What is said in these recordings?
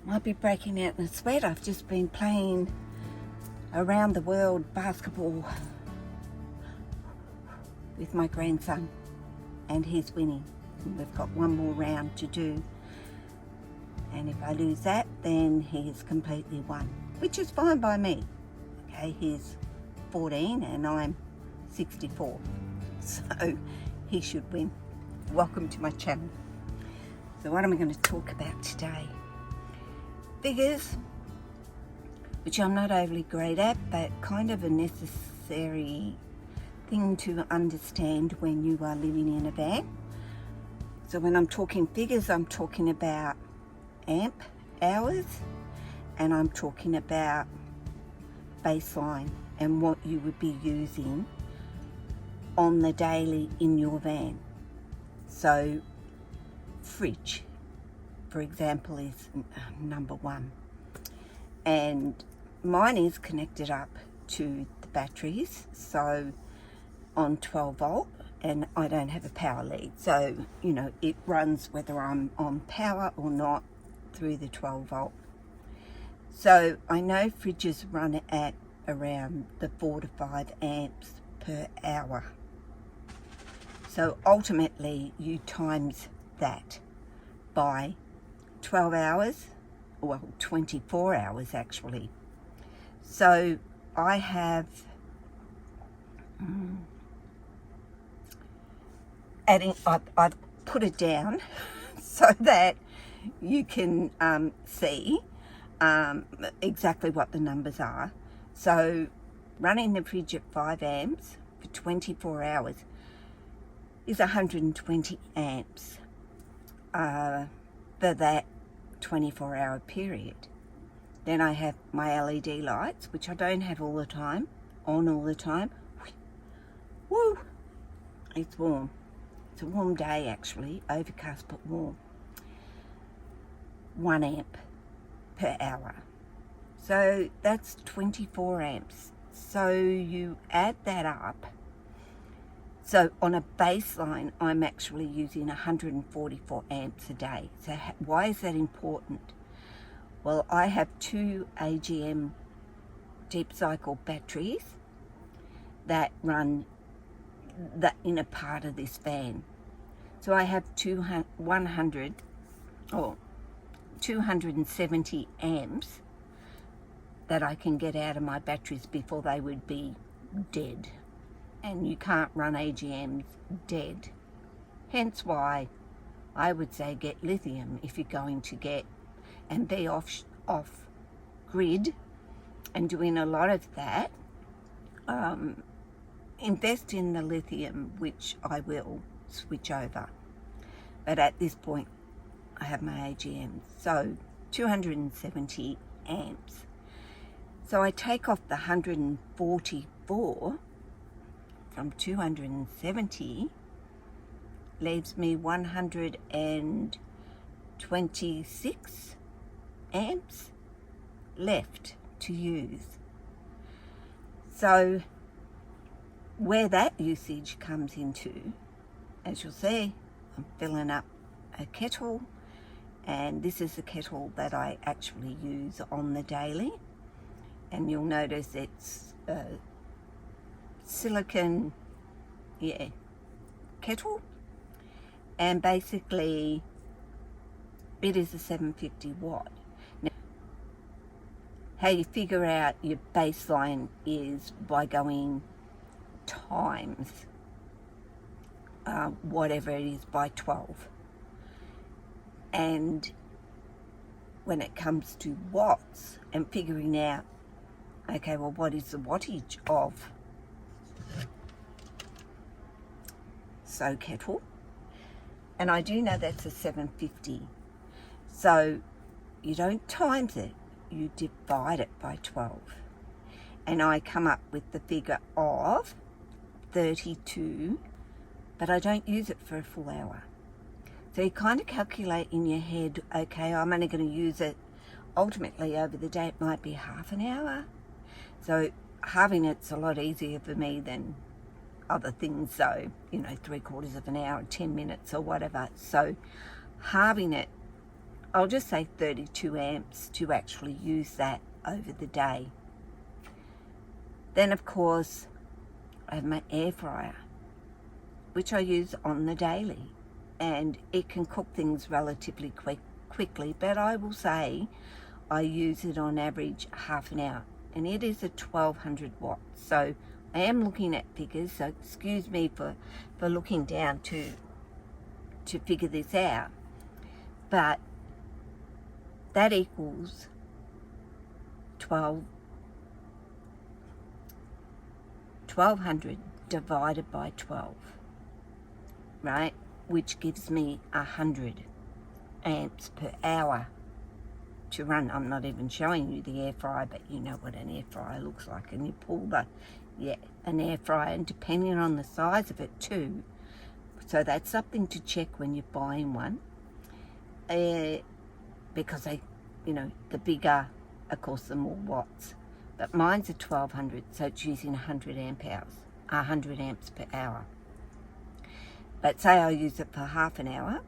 Might be breaking out in a sweat. I've just been playing around the world basketball with my grandson and he's winning. And we've got one more round to do. And if I lose that, then he's completely won, which is fine by me. Okay, he's 14 and I'm 64. So he should win. Welcome to my channel. So what am I going to talk about today? Figures, which I'm not overly great at, but kind of a necessary thing to understand when you are living in a van. So when I'm talking figures, I'm talking about amp hours, and I'm talking about baseline and what you would be using on the daily in your van. So fridge, for example, is number one, and mine is connected up to the batteries, so on 12 volt, and I don't have a power lead, so you know it runs whether I'm on power or not through the 12 volt. So I know fridges run at around the 4 to 5 amps per hour. So ultimately you times that by 12 hours, well 24 hours actually. So I have I've put it down so that you can see exactly what the numbers are. So running the fridge at 5 amps for 24 hours is 120 amps for that 24-hour period. Then I have my LED lights, which I don't have all the time, on all the time. Woo! It's warm. It's a warm day actually, overcast but warm. 1 amp per hour. So that's 24 amps. So you add that up. So on a baseline, I'm actually using 144 amps a day. So why is that important? Well, I have 2 AGM deep cycle batteries that run the inner part of this van. So I have 270 amps that I can get out of my batteries before they would be dead. And you can't run AGMs dead. Hence why I would say get lithium if you're going to get and be off grid and doing a lot of that. Invest in the lithium, which I will switch over. But at this point, I have my AGMs. So 270 amps. So I take off the 144 from 270, leaves me 126 amps left to use. So where that usage comes into, as you'll see, I'm filling up a kettle, and this is the kettle that I actually use on the daily, and you'll notice it's silicon kettle, and basically it is a 750 watt. Now, how you figure out your baseline is by going times whatever it is by 12, and when it comes to watts and figuring out, okay, well, what is the wattage of so kettle? And I do know that's a 750. So you don't times it, you divide it by 12. And I come up with the figure of 32, but I don't use it for a full hour. So you kind of calculate in your head, okay, I'm only going to use it ultimately over the day. It might be half an hour. So halving it's a lot easier for me than other things, so you know, 3/4 of an hour, 10 minutes or whatever. So halving it I'll just say 32 amps to actually use that over the day. Then of course I have my air fryer, which I use on the daily, and it can cook things relatively quickly, but I will say I use it on average half an hour, and it is a 1200 watts. So I am looking at figures, so excuse me for looking down to figure this out, but that equals 1200 divided by 12, right? Which gives me 100 amps per hour to run. I'm not even showing you the air fryer, but you know what an air fryer looks like, and you pull an air fryer, and depending on the size of it too. So that's something to check when you're buying one, because they, the bigger, of course, the more watts. But mine's a 1200, so it's using 100 amps per hour. But say I use it for half an hour,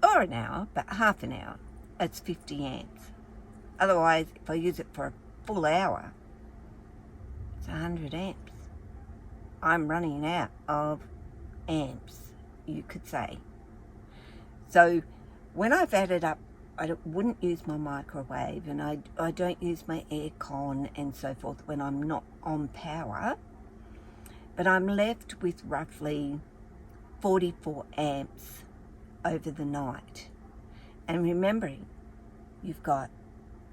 or an hour, but half an hour, it's 50 amps. Otherwise, if I use it for a full hour, it's 100 amps. I'm running out of amps, you could say. So when I've added up, I wouldn't use my microwave, and I don't use my air con and so forth when I'm not on power, but I'm left with roughly 44 amps over the night. And remembering,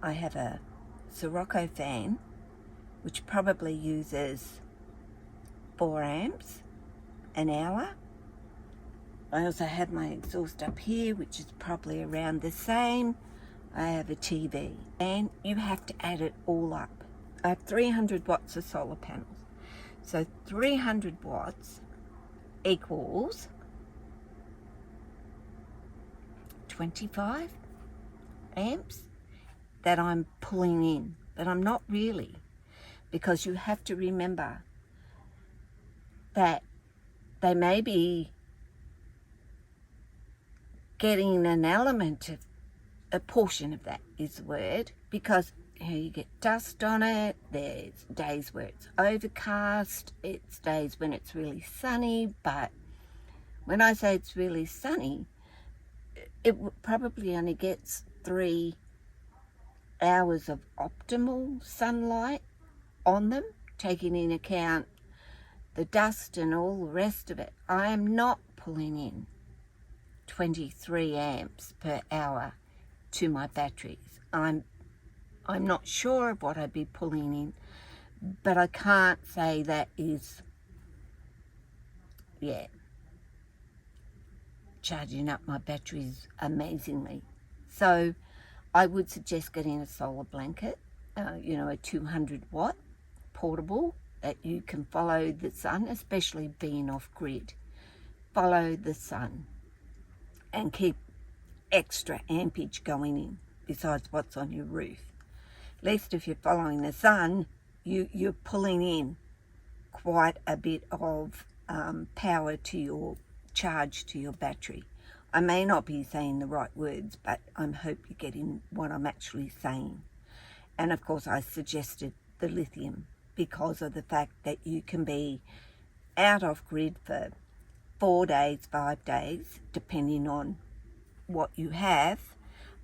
I have a Sirocco fan, which probably uses 4 amps an hour. I also have my exhaust up here, which is probably around the same. I have a TV, and you have to add it all up. I have 300 watts of solar panels. So 300 watts equals 25 amps that I'm pulling in, but I'm not really, because you have to remember that they may be getting an element of, a portion of that is the word, because you get dust on it. There's days where it's overcast, it's days when it's really sunny, but when I say it's really sunny, it probably only gets 3 hours of optimal sunlight on them, taking into account the dust and all the rest of it. I am not pulling in 23 amps per hour to my batteries. I'm not sure of what I'd be pulling in, but I can't say that is, charging up my batteries amazingly. So I would suggest getting a solar blanket, a 200 watt portable that you can follow the sun, especially being off grid. Follow the sun and keep extra ampage going in besides what's on your roof. At least if you're following the sun, you're pulling in quite a bit of power to your charge to your battery. I may not be saying the right words, but I hope you're getting what I'm actually saying. And of course I suggested the lithium because of the fact that you can be out of grid for 4 days, 5 days, depending on what you have.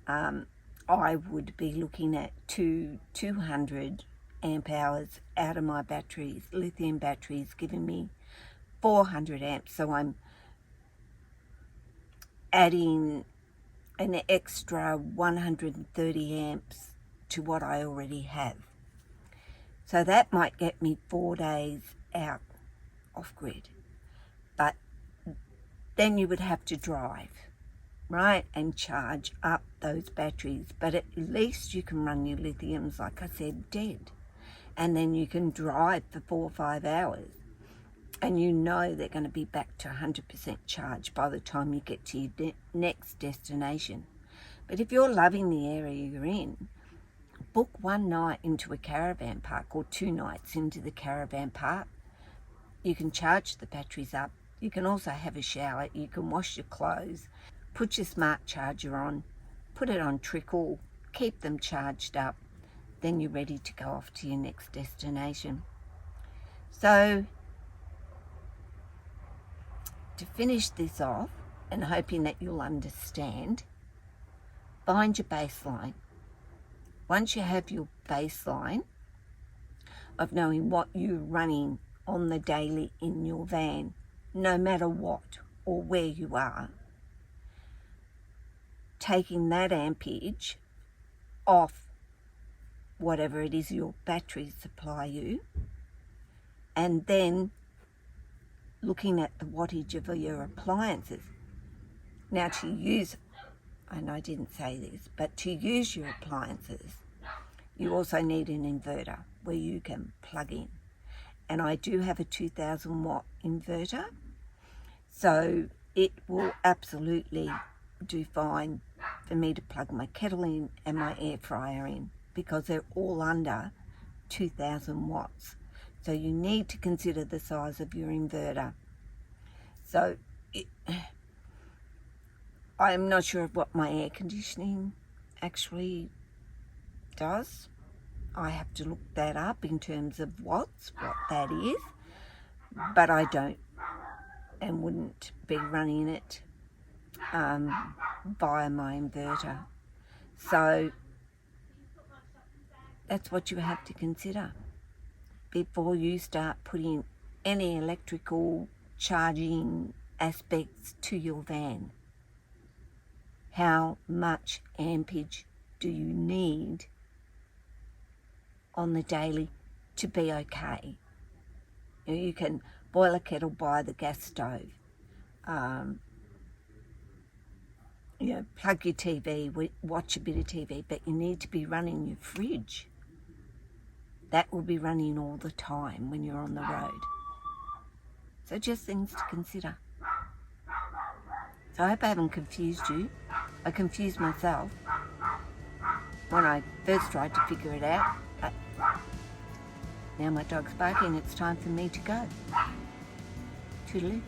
I would be looking at 200 amp hours out of my batteries, lithium batteries, giving me 400 amps. So I'm adding an extra 130 amps to what I already have. So that might get me 4 days out off grid. But then you would have to drive, right, and charge up those batteries. But at least you can run your lithiums, like I said, dead. And then you can drive for 4 or 5 hours. And you know they're going to be back to 100% charge by the time you get to your next destination. But if you're loving the area you're in, book 1 night into a caravan park or 2 nights into the caravan park. You can charge the batteries up. You can also have a shower. You can wash your clothes. put your smart charger on, put it on trickle, keep them charged up, then you're ready to go off to your next destination. So to finish this off, and hoping that you'll understand, find your baseline. Once you have your baseline of knowing what you're running on the daily in your van, no matter what or where you are, taking that ampage off whatever it is your batteries supply you, and then looking at the wattage of your appliances. Now to use, and I didn't say this, but to use your appliances, you also need an inverter where you can plug in. And I do have a 2000 watt inverter, so it will absolutely do fine for me to plug my kettle in and my air fryer in, because they're all under 2000 watts. So you need to consider the size of your inverter. So I'm not sure of what my air conditioning actually does. I have to look that up in terms of watts, what that is, but I don't and wouldn't be running it via my inverter. So that's what you have to consider before you start putting any electrical charging aspects to your van. How much ampage do you need on the daily to be okay? You can boil a kettle by the gas stove, plug your TV, watch a bit of TV, but you need to be running your fridge. That will be running all the time when you're on the road. So just things to consider. So I hope I haven't confused you. I confused myself when I first tried to figure it out. But now my dog's barking, it's time for me to go. Toodaloo.